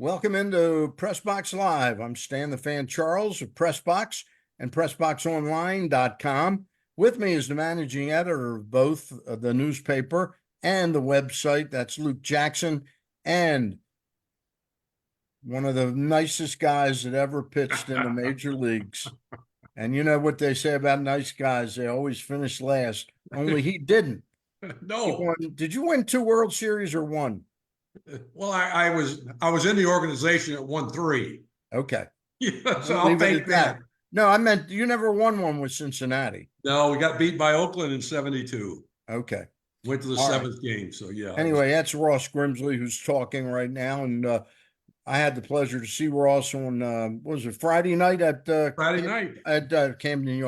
Welcome into PressBox Live. I'm Stan the Fan Charles of PressBox and PressBoxOnline.com. With me is the managing editor of both the newspaper and the website. That's Luke Jackson, and one of the nicest guys that ever pitched in the major leagues. And you know what they say about nice guys, they always finish last. Only he didn't. No. Did you win 2 World Series or one? Well, I was in the organization at 1-3. Okay. Yeah, so I'll take that. No, I meant you never won one with Cincinnati. No, we got beat by Oakland in 72. Okay. Went to the seventh game. So yeah. Anyway, that's Ross Grimsley who's talking right now, and I had the pleasure to see Ross on what was it, Friday night at Camden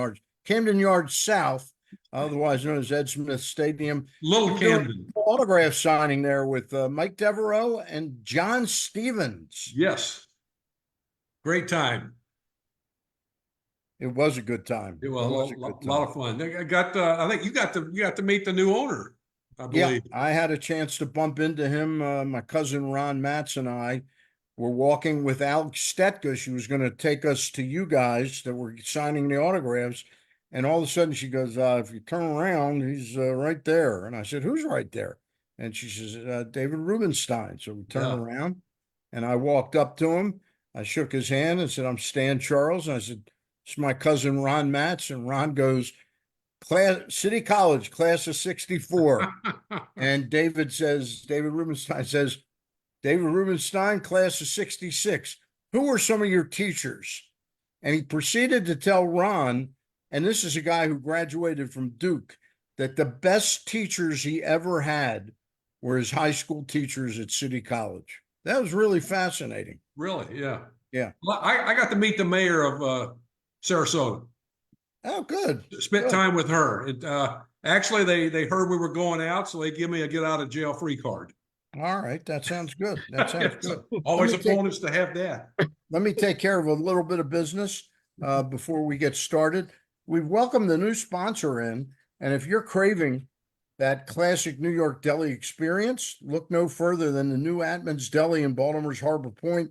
Yards, South, otherwise known as Ed Smith Stadium. Little Camden. Autograph signing there with Mike Devereaux and John Stevens. Yes. Great time. It was a good time. It was a lot of fun. I think you got to meet the new owner, I believe. Yeah, I had a chance to bump into him. My cousin Ron Matz and I were walking with Alex Stetka. She was going to take us to you guys that were signing the autographs. And all of a sudden she goes, if you turn around, he's right there. And I said, who's right there? And she says, David Rubenstein. So we turned around and I walked up to him. I shook his hand and said, I'm Stan Charles. And I said, it's my cousin Ron Matz. And Ron goes, City College, class of 64. And David Rubenstein says, David Rubenstein, class of 66. Who were some of your teachers? And he proceeded to tell Ron, and this is a guy who graduated from Duke, that the best teachers he ever had were his high school teachers at City College. That was really fascinating. Really? Yeah. Yeah. Well, I got to meet the mayor of Sarasota. Oh, good. Spent time with her. Actually, they heard we were going out, so they give me a get out of jail free card. All right. That sounds good. That sounds good. Always a bonus to have that. Let me take care of a little bit of business before we get started. We've welcomed the new sponsor in, and if you're craving that classic New York deli experience, look no further than the new Atman's Deli in Baltimore's Harbor Point.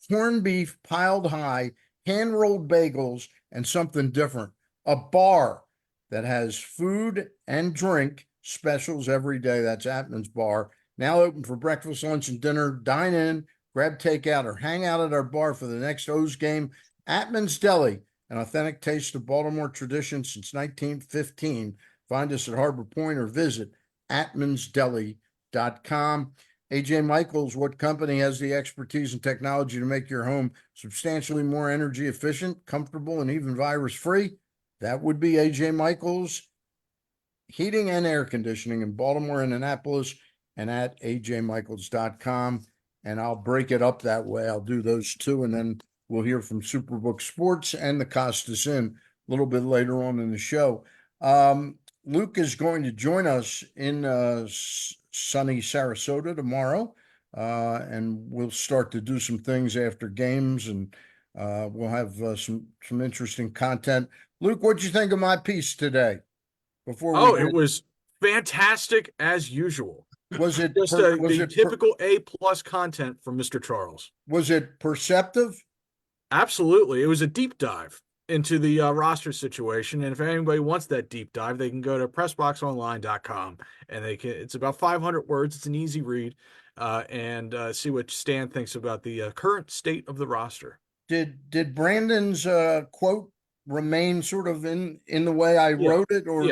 Corned beef piled high, hand-rolled bagels, and something different. A bar that has food and drink specials every day. That's Atman's Bar. Now open for breakfast, lunch, and dinner. Dine in, grab takeout, or hang out at our bar for the next O's game. Atman's Deli, an authentic taste of Baltimore tradition since 1915. Find us at Harbor Point or visit atmansdeli.com. AJ Michaels, what company has the expertise and technology to make your home substantially more energy efficient, comfortable, and even virus-free? That would be AJ Michaels Heating and Air Conditioning in Baltimore and Annapolis, and at ajmichaels.com. And I'll break it up that way. I'll do those two, and then we'll hear from Superbook Sports and the Costas Inn a little bit later on in the show. Luke is going to join us in sunny Sarasota tomorrow, and we'll start to do some things after games, and we'll have some interesting content. Luke, what'd you think of my piece today? It was fantastic as usual. Was it just typical A+ content from Mr. Charles? Was it perceptive? Absolutely. It was a deep dive into the roster situation. And if anybody wants that deep dive, they can go to PressBoxOnline.com, and it's about 500 words. It's an easy read, and see what Stan thinks about the current state of the roster. Did Brandon's quote remain sort of in the way I wrote it? Or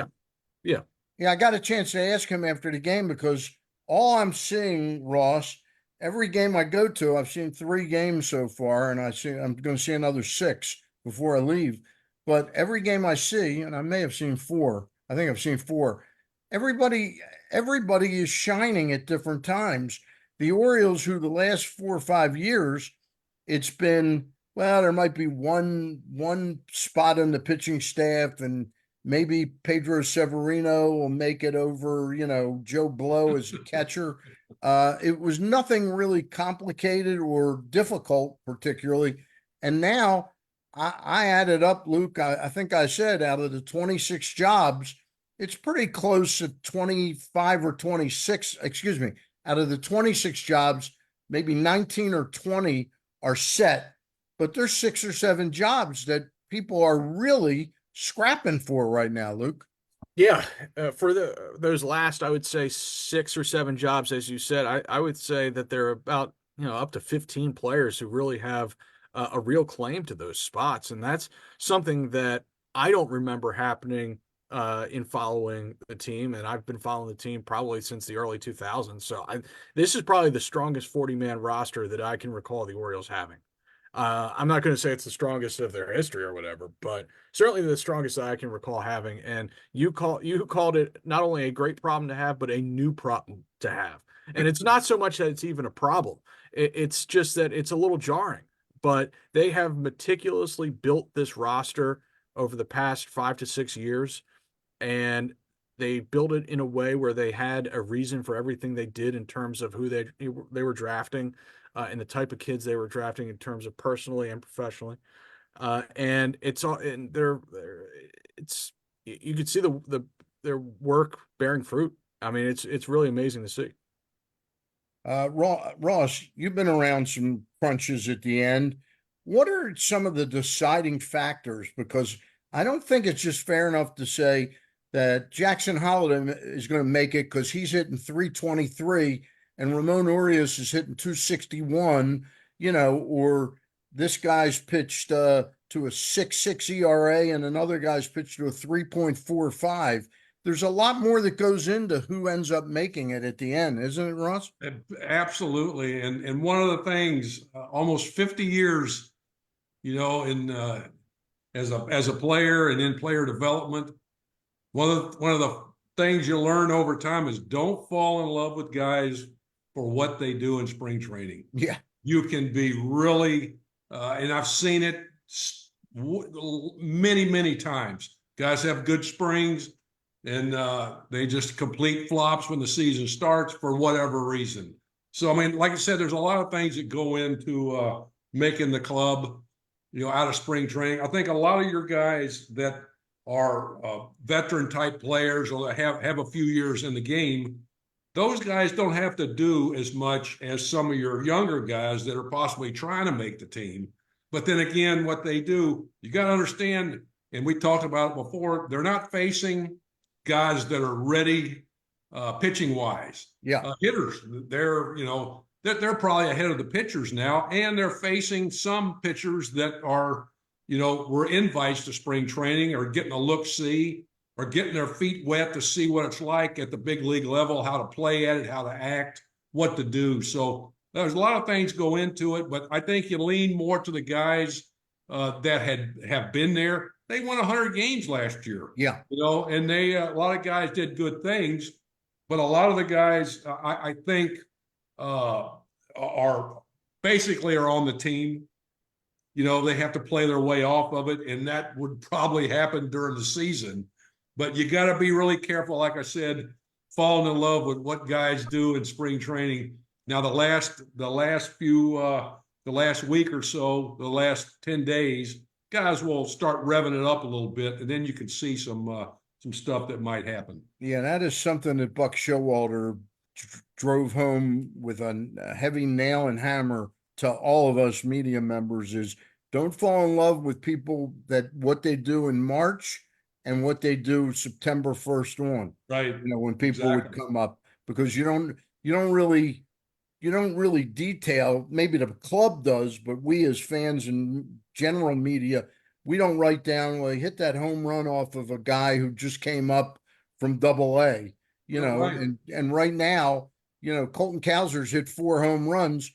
yeah, I got a chance to ask him after the game, because all I'm seeing, Ross, every game I go to, I've seen 3 games so far, and I'm going to see another 6 before I leave. But every game I see, and I may have seen 4, I think I've seen 4, everybody is shining at different times. The Orioles, who the last 4 or 5 years, it's been, well, there might be one spot in the pitching staff, and maybe Pedro Severino will make it over, Joe Blow as a catcher. It was nothing really complicated or difficult particularly. And now I added up, Luke, I think I said out of the 26 jobs, it's pretty close to 25 or 26, out of the 26 jobs, maybe 19 or 20 are set, but there's 6 or 7 jobs that people are really scrapping for right now, Luke. Yeah, for those last, I would say 6 or 7 jobs, as you said, I would say that there are about up to 15 players who really have a real claim to those spots, and that's something that I don't remember happening in following the team, and I've been following the team probably since the early 2000s. So this is probably the strongest 40-man roster that I can recall the Orioles having. I'm not going to say it's the strongest of their history or whatever, but certainly the strongest that I can recall having. And you called it not only a great problem to have, but a new problem to have. And it's not so much that it's even a problem. It's just that it's a little jarring. But they have meticulously built this roster over the past 5 to 6 years, and they built it in a way where they had a reason for everything they did in terms of who they were drafting, and the type of kids they were drafting in terms of personally and professionally. And it's all and it's you could see their work bearing fruit. I mean, it's really amazing to see. Ross, you've been around some crunches at the end. What are some of the deciding factors? Because I don't think it's just fair enough to say that Jackson Holiday is going to make it because he's hitting 323 and Ramon Urias is hitting 261, or this guy's pitched to a 6.6 ERA and another guy's pitched to a 3.45. There's a lot more that goes into who ends up making it at the end, isn't it, Ross? Absolutely. And one of the things, almost 50 years, in as a player and in player development, one of the things you learn over time is don't fall in love with guys for what they do in spring training. Yeah. You can be really, and I've seen it many, many times. Guys have good springs, and they just complete flops when the season starts for whatever reason. So, I mean, like I said, there's a lot of things that go into making the club, out of spring training. I think a lot of your guys that are veteran type players or have a few years in the game, those guys don't have to do as much as some of your younger guys that are possibly trying to make the team. But then again, what they do, you got to understand, and we talked about it before, they're not facing guys that are ready pitching wise. Yeah. Hitters, they're probably ahead of the pitchers now, and they're facing some pitchers that are, were invites to spring training or getting a look-see or getting their feet wet to see what it's like at the big league level, how to play at it, how to act, what to do. So there's a lot of things go into it, but I think you lean more to the guys that have been there. They won 100 games last year. Yeah. And a lot of guys did good things, but a lot of the guys I think are basically are on the team. They have to play their way off of it, and that would probably happen during the season. But you got to be really careful, like I said, falling in love with what guys do in spring training. Now, the last week or so, the last 10 days, guys will start revving it up a little bit, and then you can see some stuff that might happen. Yeah, that is something that Buck Showalter drove home with a heavy nail and hammer to all of us media members is don't fall in love with people that what they do in March and what they do September 1st on. Right. When people would come up, because you don't really detail, maybe the club does, but we as fans and general media, we don't write down, well, he hit that home run off of a guy who just came up from Double-A, Right. and right now, Colton Cowser's hit 4 home runs.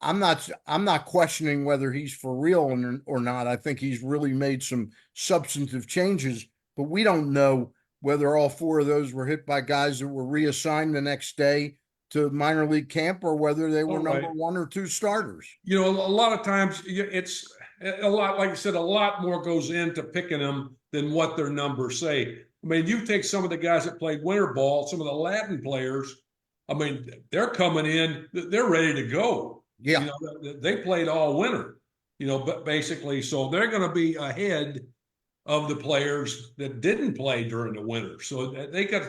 I'm not questioning whether he's for real or not. I think he's really made some substantive changes, but we don't know whether all 4 of those were hit by guys that were reassigned the next day to minor league camp or whether they were number 1 or 2 starters. A lot of times it's a lot, like I said, a lot more goes into picking them than what their numbers say. I mean, you take some of the guys that played winter ball, some of the Latin players, I mean, they're coming in, they're ready to go. Yeah. They played all winter, but basically, so they're going to be ahead of the players that didn't play during the winter. So they kind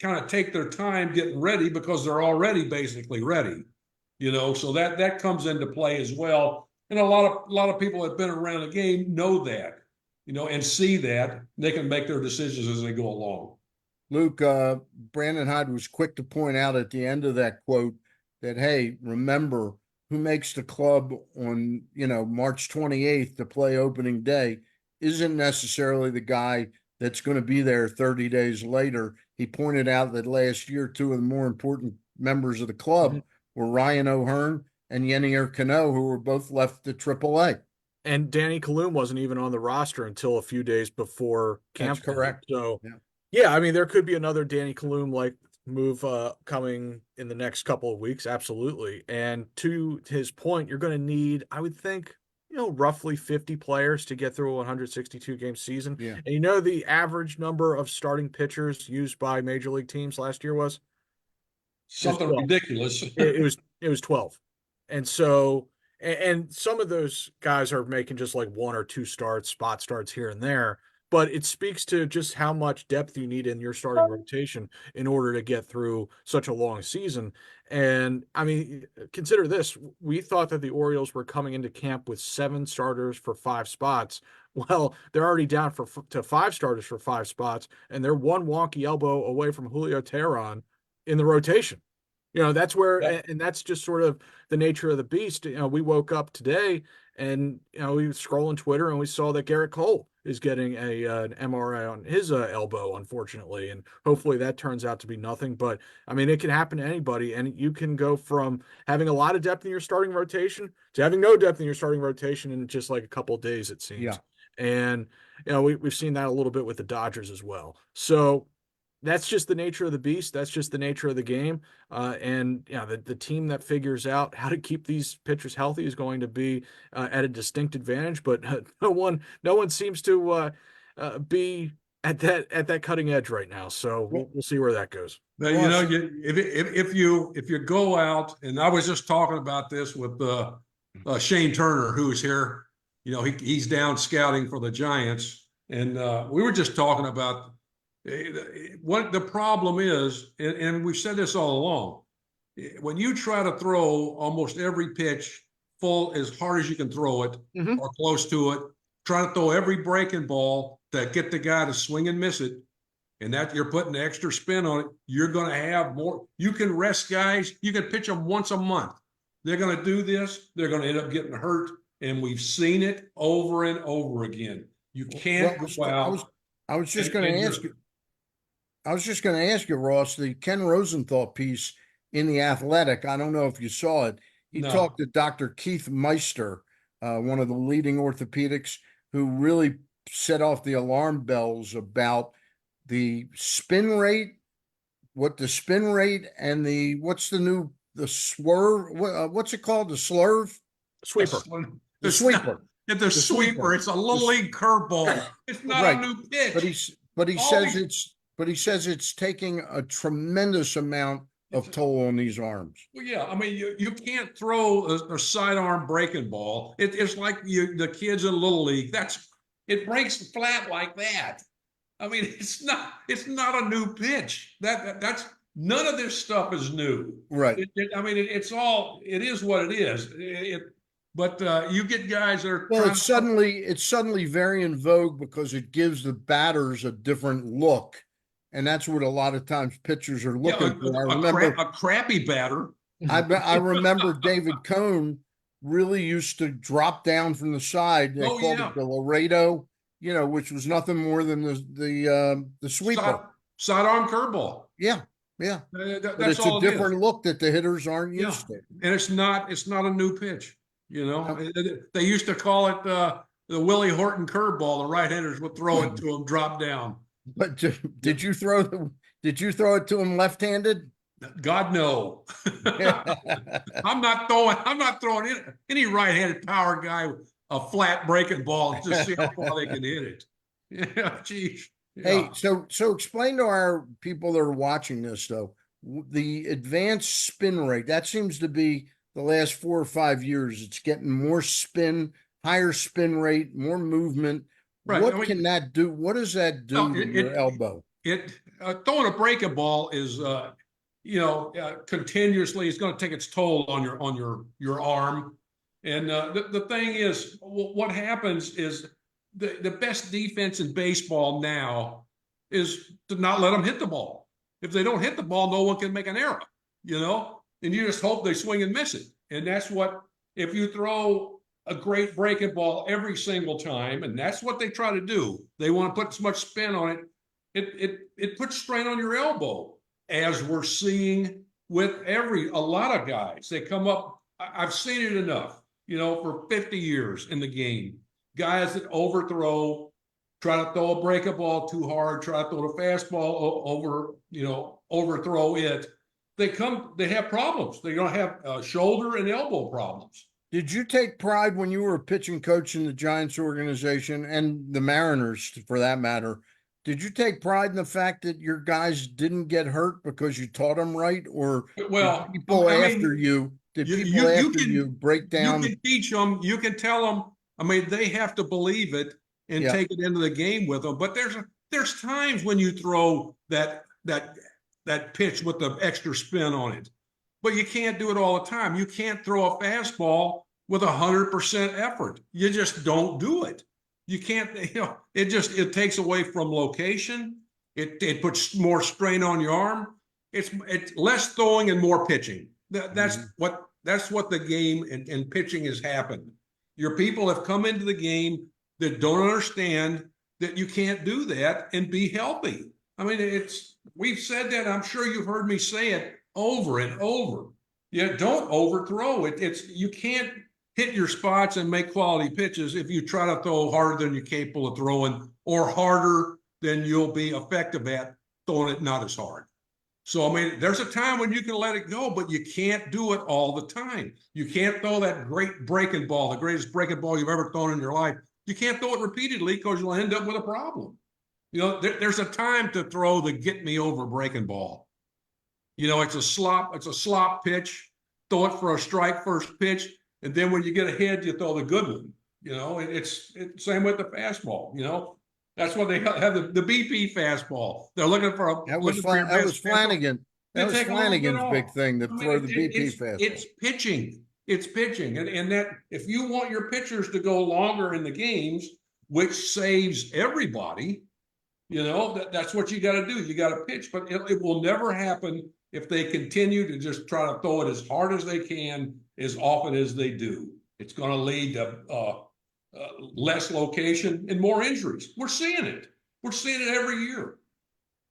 of take their time getting ready because they're already basically ready. So that comes into play as well. And a lot of people that have been around the game know that, and see that they can make their decisions as they go along. Luke, Brandon Hyde was quick to point out at the end of that quote that, hey, remember who makes the club on, March 28th to play opening day isn't necessarily the guy that's going to be there 30 days later. He pointed out that last year, two of the more important members of the club were Ryan O'Hearn and Yenier Cano, who were both left to AAA. And Danny Kalum wasn't even on the roster until a few days before camp. That's correct. So, Yeah. yeah, I mean, there could be another Danny Kalum like move coming in the next couple of weeks. Absolutely. And to his point, you're going to need, I would think, roughly 50 players to get through a 162 game season. Yeah. And the average number of starting pitchers used by major league teams last year was something ridiculous. it was 12. And so, and some of those guys are making just like one or two starts, spot starts here and there. But it speaks to just how much depth you need in your starting rotation in order to get through such a long season. And I mean, consider this. We thought that the Orioles were coming into camp with 7 starters for 5 spots. Well, they're already down to 5 starters for 5 spots, and they're one wonky elbow away from Julio Teheran in the rotation. That's where, and that's just sort of the nature of the beast. We woke up today and, we were scrolling Twitter and we saw that Garrett Cole is getting an MRI on his elbow, unfortunately. And hopefully that turns out to be nothing. But I mean, it can happen to anybody. And you can go from having a lot of depth in your starting rotation to having no depth in your starting rotation in just like a couple of days, it seems. Yeah. And, we've seen that a little bit with the Dodgers as well. So, that's just the nature of the beast. That's just the nature of the game. And the team that figures out how to keep these pitchers healthy is going to be at a distinct advantage. But no one seems to be at that cutting edge right now. So we'll see where that goes. Now, if you go out, and I was just talking about this with Shane Turner, who's here. He's down scouting for the Giants, and we were just talking about. What the problem is, and we've said this all along, when you try to throw almost every pitch full as hard as you can throw it or close to it, try to throw every breaking ball to get the guy to swing and miss it, and that you're putting extra spin on it, you're going to have more. You can rest guys. You can pitch them once a month. They're going to do this. They're going to end up getting hurt, and we've seen it over and over again. You can't go out. I was just going to ask you. I was just going to ask you, Ross, the Ken Rosenthal piece in The Athletic. I don't know if you saw it. He talked to Dr. Keith Meister, one of the leading orthopedics, who really set off the alarm bells about the spin rate, and the swerve, what's it called? The slurve? Sweeper. The sweeper. The sweeper. It's a little league curveball. It's not a new pitch. But he says it's taking a tremendous amount of toll on these arms. Well, yeah, I mean, you can't throw a sidearm breaking ball. It's like the kids in Little League. It breaks flat like that. I mean, it's not a new pitch. That's none of this stuff is new. Right. It is what it is. But you get guys that are it's suddenly very in vogue because it gives the batters a different look. And that's what a lot of times pitchers are looking for. I remember a crappy batter. I remember David Cohn really used to drop down from the side. They called it the Laredo, which was nothing more than the sweeper. Sidearm curveball. Yeah. But it's a different look that the hitters aren't used to. And it's not a new pitch. They used to call it the Willie Horton curveball. The right-handers would throw it to him, drop down. But did you throw it to him left-handed? God, no. I'm not throwing any right-handed power guy a flat breaking ball to see how far they can hit it. Yeah, geez. Yeah. Hey, so explain to our people that are watching this though, the advanced spin rate. That seems to be the last 4 or 5 years. It's getting more spin, higher spin rate, more movement. Right. What can that do? What does that do to your elbow? Throwing a breaking ball is continuously, it's going to take its toll on your arm. And the thing is, what happens is the best defense in baseball now is to not let them hit the ball. If they don't hit the ball, no one can make an error, and you just hope they swing and miss it. And that's what, if you throw a great breaking ball every single time, and that's what they try to do, they want to put as much spin on it. It puts strain on your elbow, as we're seeing with a lot of guys. They come up, I've seen it enough, for 50 years in the game. Guys that overthrow, try to throw a breaking ball too hard, try to throw the fastball overthrow it. They have problems. They're going to have shoulder and elbow problems. Did you take pride when you were a pitching coach in the Giants organization and the Mariners, for that matter? Did you take pride in the fact that your guys didn't get hurt because you taught them right, or well, did people after you break down? You can teach them. You can tell them. I mean, they have to believe it and take it into the game with them. But there's times when you throw that pitch with the extra spin on it, but you can't do it all the time. You can't throw a fastball with 100% effort. You just don't do it. You can't, it takes away from location. It puts more strain on your arm. It's less throwing and more pitching. That's what the game and pitching has happened. Your people have come into the game that don't understand that you can't do that and be healthy. I mean, we've said that. I'm sure you've heard me say it over and over. Yeah, don't overthrow it. You can't hit your spots and make quality pitches if you try to throw harder than you're capable of throwing, or harder than you'll be effective at throwing it not as hard. So, I mean, there's a time when you can let it go, but you can't do it all the time. You can't throw that great breaking ball, the greatest breaking ball you've ever thrown in your life. You can't throw it repeatedly because you'll end up with a problem. There's a time to throw the get me over breaking ball. It's a slop pitch. Throw it for a strike first pitch. And then when you get ahead, you throw the good one. It's same with the fastball. That's why they have the BP fastball. They're looking for a. That was Flanagan. That was Flanagan's big thing, to throw the BP fastball. It's pitching. It's pitching, and that if you want your pitchers to go longer in the games, which saves everybody, that's what you got to do. You got to pitch, but it will never happen if they continue to just try to throw it as hard as they can, as often as they do. It's going to lead to less location and more injuries. We're seeing it. We're seeing it every year.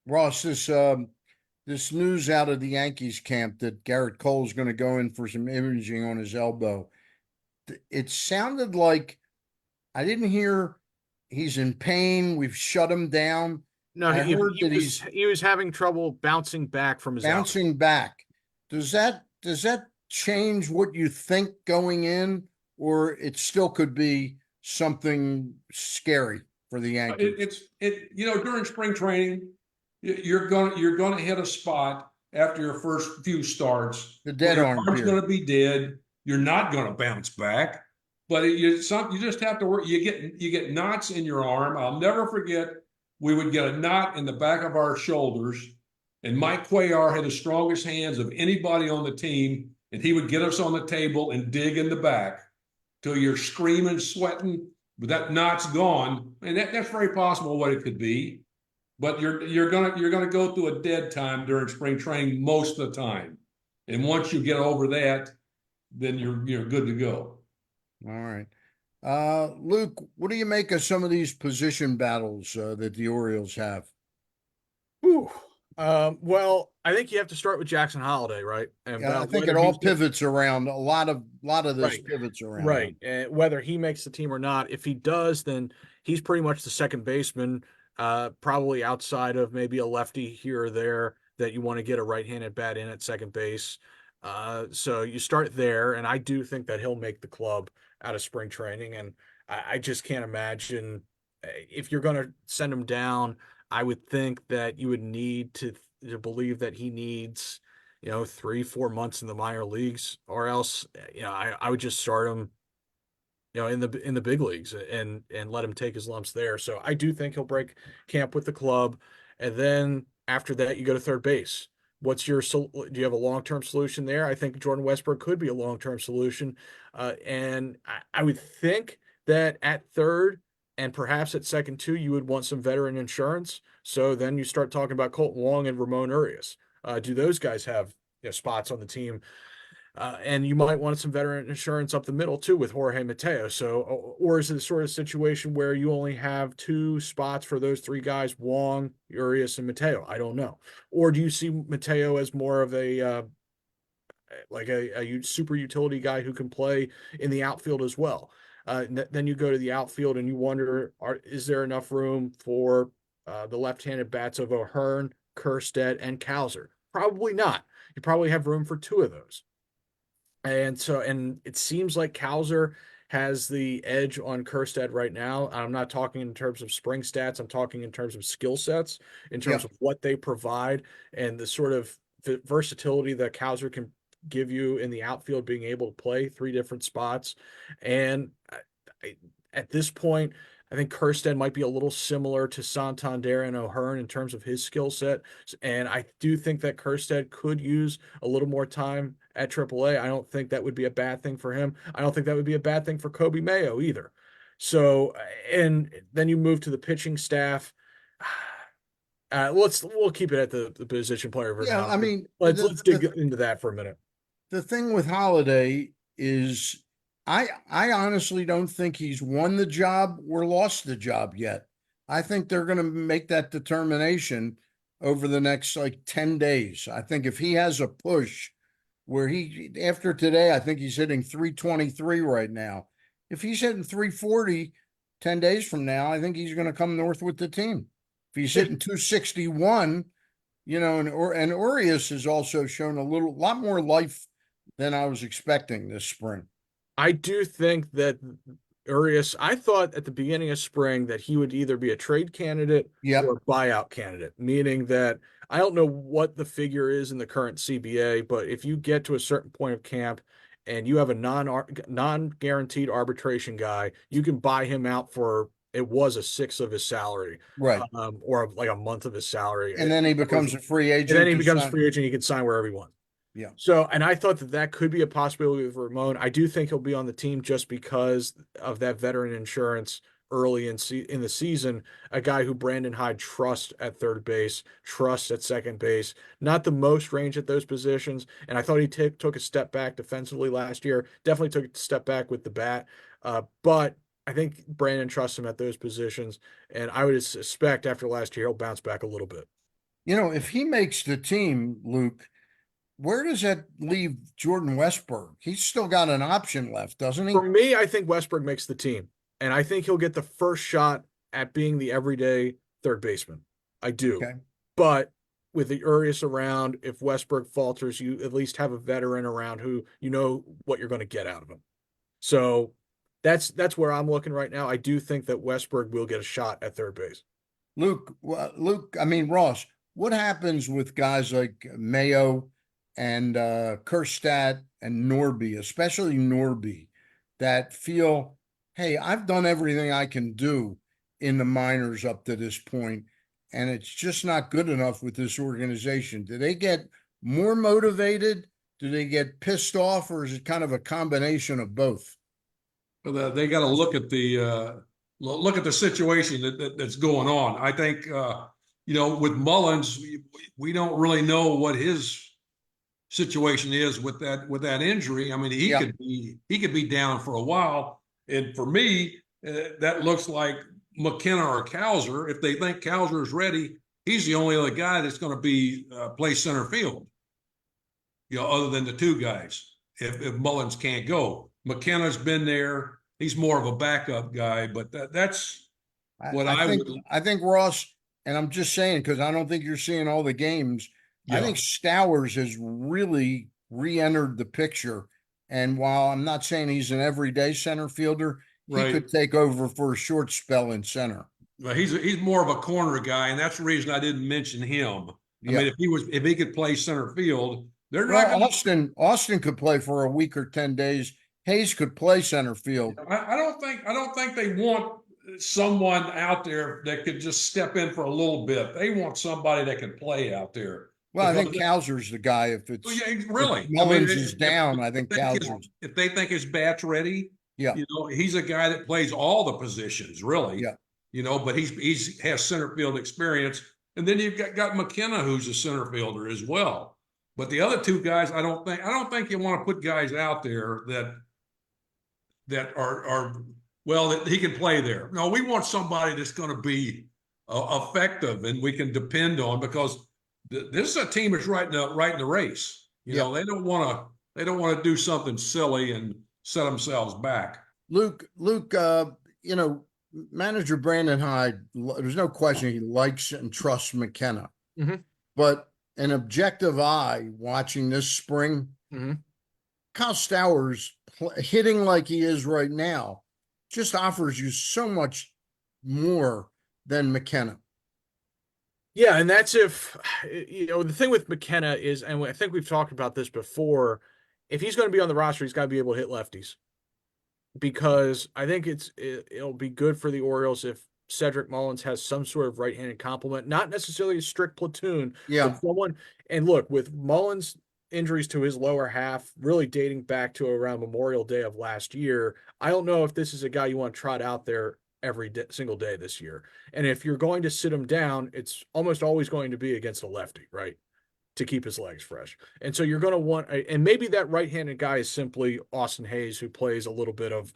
Ross, this news out of the Yankees camp that Garrett Cole's going to go in for some imaging on his elbow. It sounded like, I didn't hear he's in pain, we've shut him down. No, he was having trouble bouncing back from his bouncing back. Does that change what you think going in, or it still could be something scary for the Yankees? During spring training, you're going to hit a spot after your first few starts. The dead arm is going to be dead. You're not going to bounce back, but you just have to work. You get knots in your arm. I'll never forget. We would get a knot in the back of our shoulders, and Mike Cuellar had the strongest hands of anybody on the team, and he would get us on the table and dig in the back till you're screaming, sweating, but that knot's gone. And that's very possible what it could be. But you're gonna go through a dead time during spring training most of the time, and once you get over that, then you're good to go. All right. Luke, what do you make of some of these position battles that the Orioles have? Well, I think you have to start with Jackson Holliday, right? And I think it all pivots around a lot of this pivots around, right? And whether he makes the team or not, if he does, then he's pretty much the second baseman, probably outside of maybe a lefty here or there that you want to get a right-handed bat in at second base. So you start there, and I do think that he'll make the club out of spring training, and I just can't imagine if you're going to send him down. I would think that you would need to believe that he needs, 3-4 months in the minor leagues, or else, I would just start him, in the big leagues and let him take his lumps there. So I do think he'll break camp with the club, and then after that you go to third base. Do you have a long-term solution there? I think Jordan Westbrook could be a long-term solution. And I would think that at third and perhaps at second too, you would want some veteran insurance. So then you start talking about Colton Wong and Ramon Urias. Do those guys have spots on the team? And you might want some veteran insurance up the middle too with Jorge Mateo. So, or is it the sort of situation where you only have two spots for those three guys, Wong, Urias, and Mateo? I don't know. Or do you see Mateo as more of a like a super utility guy who can play in the outfield as well? Then you go to the outfield and you wonder, is there enough room for the left-handed bats of O'Hearn, Kerstead, and Cowser? Probably not. You probably have room for two of those. And it seems like Cowser has the edge on Kerstead right now. I'm not talking in terms of spring stats. I'm talking in terms of skill sets, in terms of what they provide and the sort of versatility that Cowser can give you in the outfield, being able to play three different spots. And at this point, I think Kerstead might be a little similar to Santander and O'Hearn in terms of his skill set. And I do think that Kerstead could use a little more time at AAA. I don't think that would be a bad thing for him. I don't think that would be a bad thing for Kobe Mayo either. So, and then you move to the pitching staff. We'll keep it at the position player for Yeah, now. I mean, Let's dig into that for a minute. the thing with Holiday is I honestly don't think he's won the job or lost the job yet. I think they're going to make that determination over the next like 10 days. I think if he has a push where after today, I think he's hitting 323 right now. If he's hitting 340 10 days from now, I think he's going to come north with the team. If he's hitting 261, and Urias has also shown a lot more life than I was expecting this spring. I do think that Urias, I thought at the beginning of spring that he would either be a trade candidate or a buyout candidate, meaning that I don't know what the figure is in the current CBA, but if you get to a certain point of camp and you have a non-guaranteed arbitration guy, you can buy him out for it was a sixth of his salary, Right. or like a month of his salary. And then he becomes a free agent. And then he becomes a free agent. He can sign wherever he wants. Yeah. So, and I thought that could be a possibility with Ramon. I do think he'll be on the team just because of that veteran insurance early in the season. A guy who Brandon Hyde trusts at third base, trusts at second base, not the most range at those positions. And I thought he took a step back defensively last year. Definitely took a step back with the bat. But I think Brandon trusts him at those positions. And I would suspect after last year, he'll bounce back a little bit. If he makes the team, Luke, where does that leave Jordan Westbrook? He's still got an option left, doesn't he? For me, I think Westbrook makes the team, and I think he'll get the first shot at being the everyday third baseman. I do. Okay. But with the Urias around, if Westbrook falters, you at least have a veteran around who you know what you're going to get out of him. So that's where I'm looking right now. I do think that Westbrook will get a shot at third base. Ross, what happens with guys like Mayo and Kerstead and Norby, especially Norby, that feel, hey, I've done everything I can do in the minors up to this point, and it's just not good enough with this organization? Do they get more motivated? Do they get pissed off, or is it kind of a combination of both? They got to look at the situation that's going on. I think with Mullins, we don't really know what his situation is with that injury. I mean, he could be down for a while. And for me, that looks like McKenna or Cowser. If they think Cowser is ready, he's the only other guy that's going to be play center field. Other than the two guys, if Mullins can't go. McKenna's been there. He's more of a backup guy, but that's what I think Ross, and I'm just saying because I don't think you're seeing all the games. I think Stowers has really re-entered the picture. And while I'm not saying he's an everyday center fielder, he could take over for a short spell in center. Well, he's more of a corner guy, and that's the reason I didn't mention him. I mean, if he could play center field, they're not gonna... Austin could play for a week or 10 days. Hayes could play center field. I don't think they want someone out there that could just step in for a little bit. They want somebody that can play out there. Well, I think because Cowser's the guy. If well, it's yeah, if really. Mullins is down, I think They think his- Cowser's. if they think his bat's ready, Yeah, he's a guy that plays all the positions, really. yeah, But he's has center field experience. And then you've got McKenna, who's a center fielder as well. But the other two guys, I don't think you want to put guys out there that are well, that he can play there. No, we want somebody that's going to be effective and we can depend on, because this is a team that's right in the race. yeah. They don't want to do something silly and set themselves back. Luke, you know, manager Brandon Hyde, there's no question he likes and trusts McKenna. Mhm. But an objective eye watching this spring, Mhm. Kyle Stowers hitting like he is right now just offers you so much more than McKenna. Yeah, and that's if the thing with McKenna is, and I think we've talked about this before, if he's going to be on the roster, he's got to be able to hit lefties. Because I think it'll be good for the Orioles if Cedric Mullins has some sort of right-handed complement, not necessarily a strict platoon, Yeah, but someone. And look, with Mullins' injuries to his lower half, really dating back to around Memorial Day of last year, I don't know if this is a guy you want to trot out there every single day this year. And if you're going to sit him down, it's almost always going to be against a lefty, right? To keep his legs fresh. And so you're going to want, and maybe that right-handed guy is simply Austin Hayes, who plays a little bit of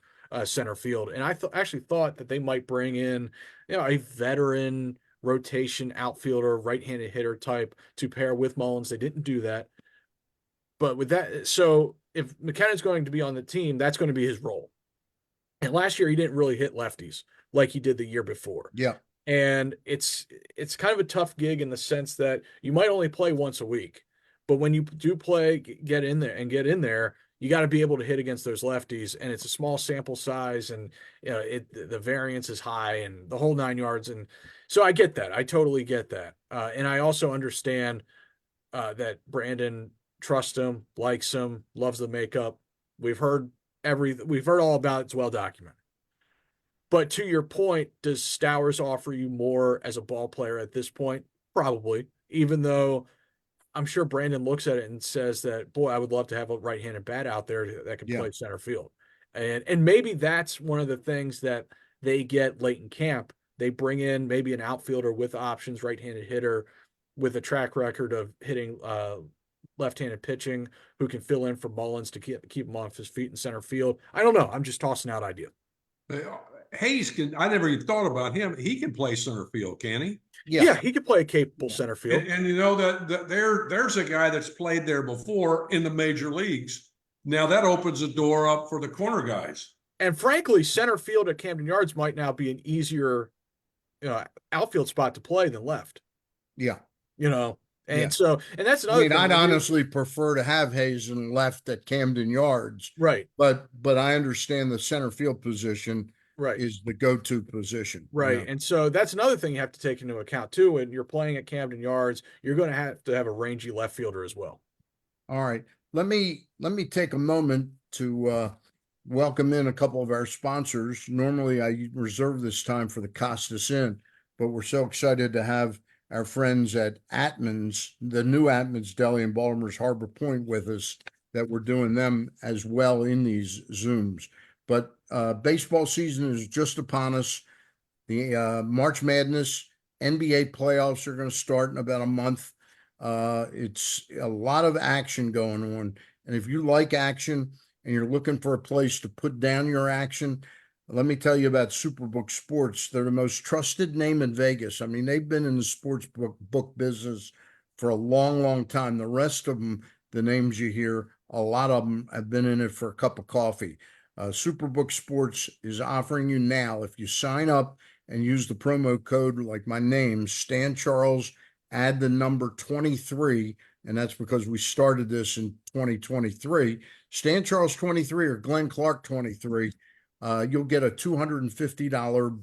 center field. And I actually thought that they might bring in, a veteran rotation outfielder, right-handed hitter type to pair with Mullins. They didn't do that. But with that, so if McKenna's going to be on the team, that's going to be his role. And last year he didn't really hit lefties like he did the year before. yeah, And it's kind of a tough gig in the sense that you might only play once a week, but when you do play, get in there, you got to be able to hit against those lefties, and it's a small sample size, and the variance is high, and the whole 9 yards. And so I get that. I totally get that, and I also understand that Brandon trusts him, likes him, loves the makeup. We've heard all about it. It's well documented. But to your point, does Stowers offer you more as a ball player at this point? Probably, even though I'm sure Brandon looks at it and says that, boy, I would love to have a right-handed bat out there that can yeah, play center field. And maybe that's one of the things that they get late in camp. They bring in maybe an outfielder with options, right-handed hitter with a track record of hitting left-handed pitching, who can fill in for Mullins to keep him off his feet in center field. I don't know. I'm just tossing out ideas. Hayes can. I never even thought about him. He can play center field, can he? Yeah, he could play a capable Yeah. center field. And that there's a guy that's played there before in the major leagues. Now that opens the door up for the corner guys. And frankly, center field at Camden Yards might now be an easier, outfield spot to play than left. yeah. And Yeah. so, and that's I another mean, thing. I'd honestly prefer to have Hazen left at Camden Yards, Right, but I understand the center field position right, is the go-to position. right. And so that's another thing you have to take into account too. When you're playing at Camden Yards, you're going to have a rangy left fielder as well. All right. Let me take a moment to welcome in a couple of our sponsors. Normally I reserve this time for the Costas Inn, but we're so excited to have our friends at Atman's, the new Atman's Deli in Baltimore's Harbor Point, with us, that we're doing them as well in these Zooms. But baseball season is just upon us. The March Madness NBA playoffs are going to start in about a month. It's a lot of action going on. And if you like action and you're looking for a place to put down your action, let me tell you about Superbook Sports. They're the most trusted name in Vegas. I mean, they've been in the sports book business for a long, long time. The rest of them, the names you hear, a lot of them have been in it for a cup of coffee. Superbook Sports is offering you now, if you sign up and use the promo code like my name, Stan Charles, add the number 23, and that's because we started this in 2023. Stan Charles 23 or Glenn Clark 23. You'll get a $250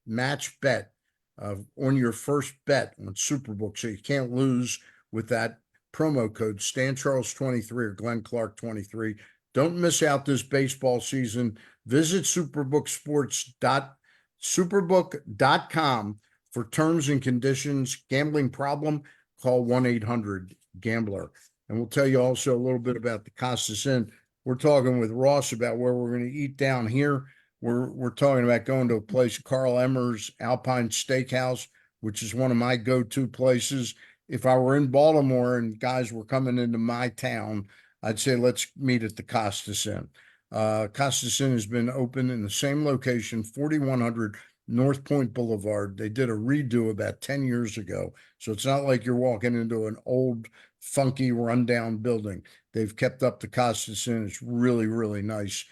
match bet on your first bet on Superbook. So you can't lose with that promo code, Stan Charles 23 or Glenn Clark 23. Don't miss out this baseball season. Visit superbook.com for terms and conditions. Gambling problem? call 1-800-GAMBLER. And we'll tell you also a little bit about the Costas Inn. We're talking with Ross about where we're going to eat down here. We're talking about going to a place, Carl Emmer's Alpine Steakhouse, which is one of my go-to places. If I were in Baltimore and guys were coming into my town, I'd say let's meet at the Costas Inn. Costas Inn has been open in the same location, 4100 North Point Boulevard. They did a redo about 10 years ago. So it's not like you're walking into an old, funky, rundown building. They've kept up the Costas Inn. It's really, really nice.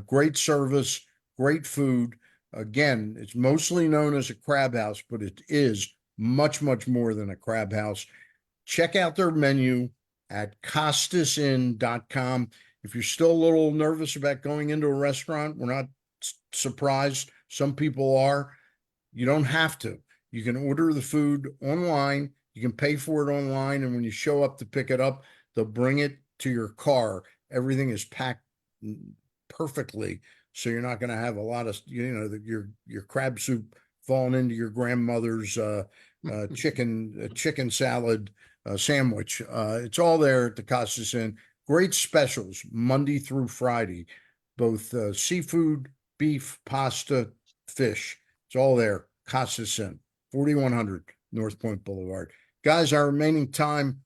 Great service, great food. Again, it's mostly known as a crab house, but it is much, much more than a crab house. Check out their menu at costasinn.com. If you're still a little nervous about going into a restaurant, we're not surprised. Some people are. You don't have to. You can order the food online. You can pay for it online. And when you show up to pick it up, they'll bring it to your car. Everything is packed perfectly. So you're not going to have a lot of, your crab soup falling into your grandmother's chicken salad sandwich. It's all there at the Costas Inn. Great specials Monday through Friday, both seafood, beef, pasta, fish. It's all there. Costas Inn, 4100 North Point Boulevard. Guys, our remaining time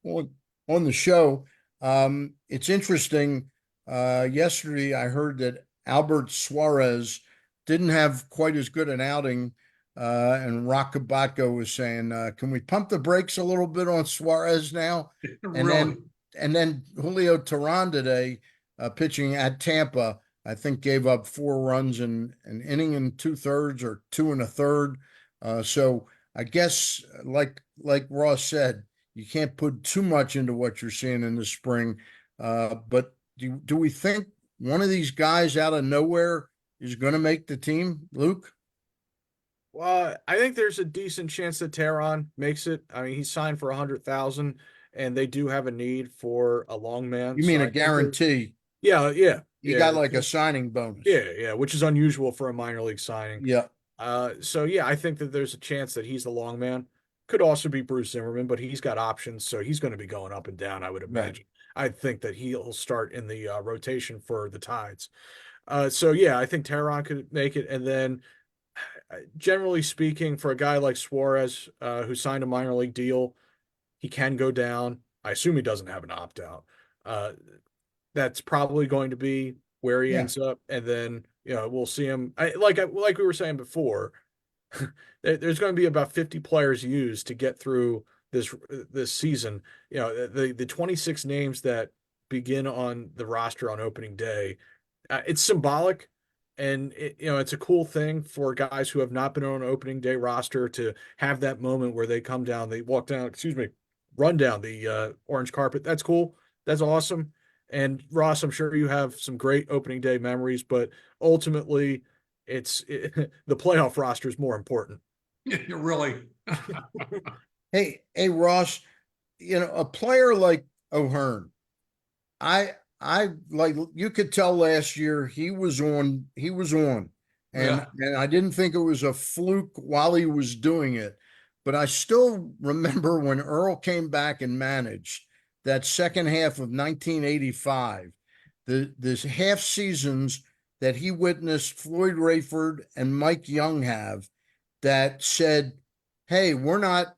on the show. It's interesting. Yesterday, I heard that Albert Suarez didn't have quite as good an outing. And Rock Kabatko was saying, can we pump the brakes a little bit on Suarez now? Really? And then Julio Teheran today, pitching at Tampa, I think gave up 4 runs in an inning and 2/3 or 2 1/3. So I guess, like Ross said, you can't put too much into what you're seeing in the spring. But do we think one of these guys out of nowhere is going to make the team, Luke? Well, I think there's a decent chance that Tehran makes it. I mean, he's signed for 100,000, and they do have a need for a long man. You So mean I a think they're- guarantee? Yeah, yeah, You yeah. got like a signing bonus. Yeah, which is unusual for a minor league signing. Yeah. So yeah, I think that there's a chance that he's the long man. Could also be Bruce Zimmerman, but he's got options, so he's going to be going up and down, I would imagine. I think that he'll start in the rotation for the Tides. So yeah, I think Tehran could make it, and then generally speaking, for a guy like Suarez, who signed a minor league deal, he can go down. I assume he doesn't have an opt out. That's probably going to be where he Yeah. ends up, and then we'll see him. Like we were saying before, there's going to be about 50 players used to get through this season. The 26 names that begin on the roster on opening day. It's symbolic, and it's a cool thing for guys who have not been on an opening day roster to have that moment where they come down, they walk down, run down the orange carpet. That's cool. That's awesome. And Ross, I'm sure you have some great opening day memories, but ultimately, the playoff roster is more important. You're really. Hey, Ross, a player like O'Hearn, I like, you could tell last year he was on. And I didn't think it was a fluke while he was doing it, but I still remember when Earl came back and managed that second half of 1985, this half seasons that he witnessed Floyd Rayford and Mike Young have, that said, hey, we're not,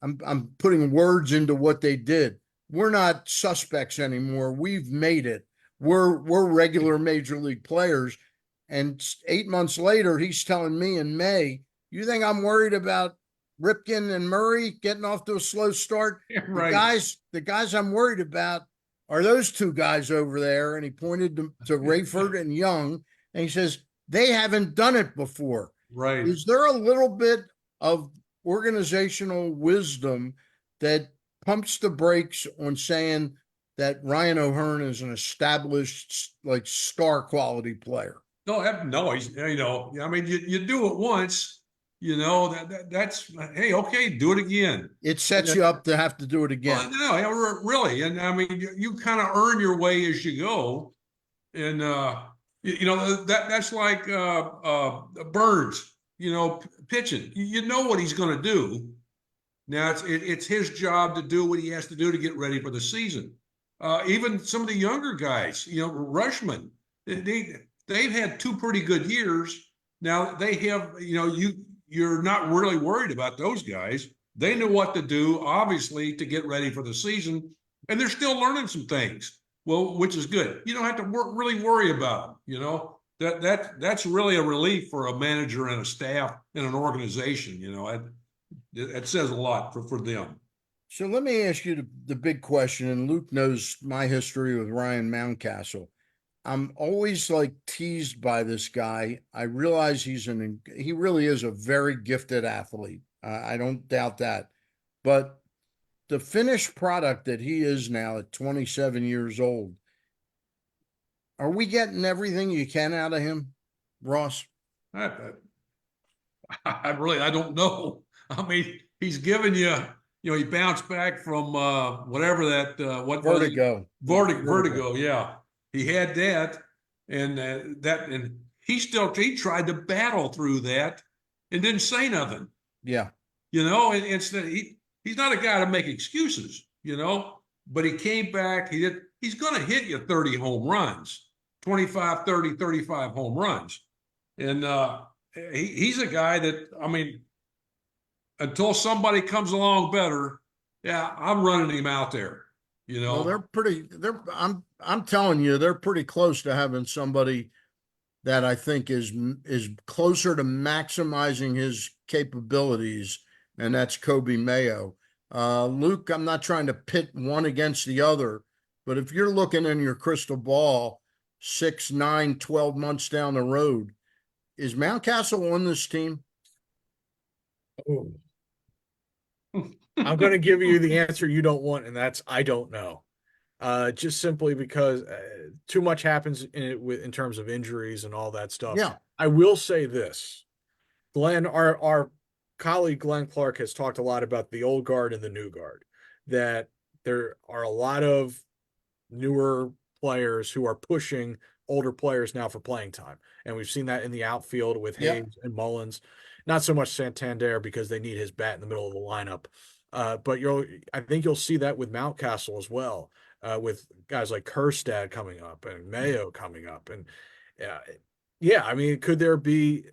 I'm putting words into what they did. We're not suspects anymore. We've made it. We're regular major league players. And 8 months later, he's telling me in May, you think I'm worried about Ripken and Murray getting off to a slow start? Right. The guys I'm worried about are those 2 guys over there. And he pointed to Rayford and Young, and he says, they haven't done it before. Right. Is there a little bit of organizational wisdom that pumps the brakes on saying that Ryan O'Hearn is an established, like, star quality player? No, he's, I mean, you do it once, that's, hey, okay, do it again. It sets you up to have to do it again. Well, no, really. And I mean, you kind of earn your way as you go. And, that's like Burns, pitching. You know what he's going to do, Now it's his job to do what he has to do to get ready for the season. Even some of the younger guys, Rushman, they've had 2 pretty good years. Now they have, you're not really worried about those guys. They know what to do, obviously, to get ready for the season, and they're still learning some things. Well, which is good. You don't have to really worry about them. That's really a relief for a manager and a staff and an organization. It says a lot for them. So let me ask you the big question, and Luke knows my history with Ryan Mountcastle. I'm always like teased by this guy. I realize he really is a very gifted athlete. I don't doubt that. But the finished product that he is now at 27 years old, are we getting everything you can out of him, Ross? I don't know. I mean, he's given you, he bounced back from whatever that what Vertigo. vertigo. Yeah, he had that, and he tried to battle through that, and didn't say nothing. Yeah. And instead he's not a guy to make excuses. But he came back. He's going to hit you 30 home runs, 25, 30, 35 home runs, and he's a guy that, I mean, until somebody comes along better, yeah, I'm running him out there. Well, I'm telling you, they're pretty close to having somebody that I think is closer to maximizing his capabilities, and that's Kobe Mayo. Luke, I'm not trying to pit one against the other, but if you're looking in your crystal ball 6, 9, 12 months down the road, is Mountcastle on this team? Oh. I'm going to give you the answer you don't want, and that's I don't know. Just simply because too much happens in terms of injuries and all that stuff. Yeah. I will say this. Glenn, our colleague Glenn Clark has talked a lot about the old guard and the new guard, that there are a lot of newer players who are pushing older players now for playing time. And we've seen that in the outfield with Hayes and Mullins. Not so much Santander because they need his bat in the middle of the lineup. But I think you'll see that with Mountcastle as well, with guys like Kerstad coming up and Mayo coming up. And I mean, could there be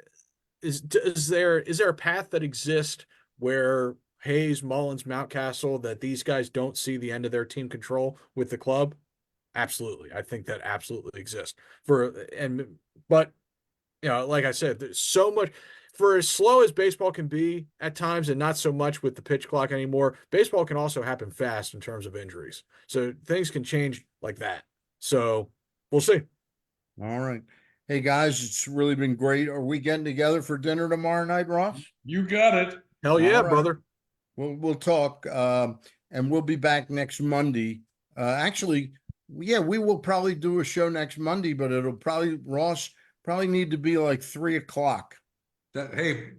is there a path that exists where Hayes, Mullins, Mountcastle, that these guys don't see the end of their team control with the club? Absolutely. I think that absolutely exists. But like I said, there's so much. For as slow as baseball can be at times, and not so much with the pitch clock anymore, baseball can also happen fast in terms of injuries. So things can change like that. So we'll see. All right. Hey, guys, it's really been great. Are we getting together for dinner tomorrow night, Ross? You got it. Hell yeah, All right. brother. We'll talk, and we'll be back next Monday. Actually, yeah, we will probably do a show next Monday, but Ross probably need to be like 3:00. Hey,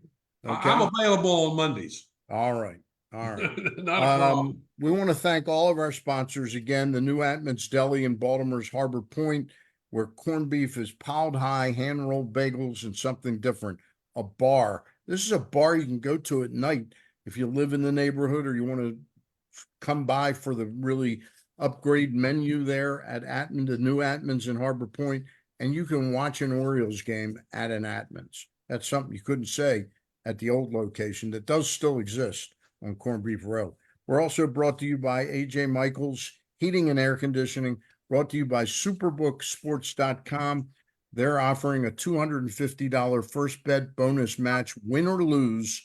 Okay. I'm available on Mondays. All right. All right. Not a problem. We want to thank all of our sponsors again, the New Atman's Deli in Baltimore's Harbor Point, where corned beef is piled high, hand-rolled bagels, and something different. A bar. This is a bar you can go to at night if you live in the neighborhood or you want to come by for the really upgrade menu there at the New Atman's in Harbor Point, and you can watch an Orioles game at an Atman's. That's something you couldn't say at the old location that does still exist on Corned Beef Row. We're also brought to you by AJ Michaels Heating and Air Conditioning, brought to you by SuperbookSports.com. They're offering a $250 first bet bonus match, win or lose,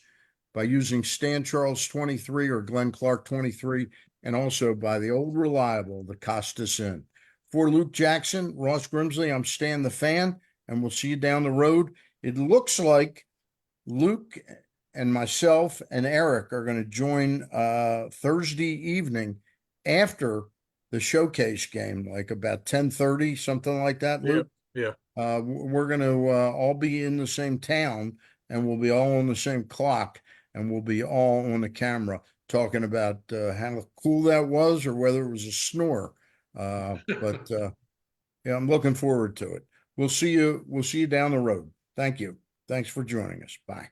by using Stan Charles 23 or Glenn Clark 23, and also by the old reliable, the Costas Inn. For Luke Jackson, Ross Grimsley, I'm Stan the Fan, and we'll see you down the road. It looks like Luke and myself and Eric are going to join Thursday evening after the showcase game, like about 10:30, something like that, Luke. Yeah. We're going to all be in the same town, and we'll be all on the same clock, and we'll be all on the camera talking about how cool that was or whether it was a snore. But yeah, I'm looking forward to it. We'll see you down the road. Thank you. Thanks for joining us. Bye.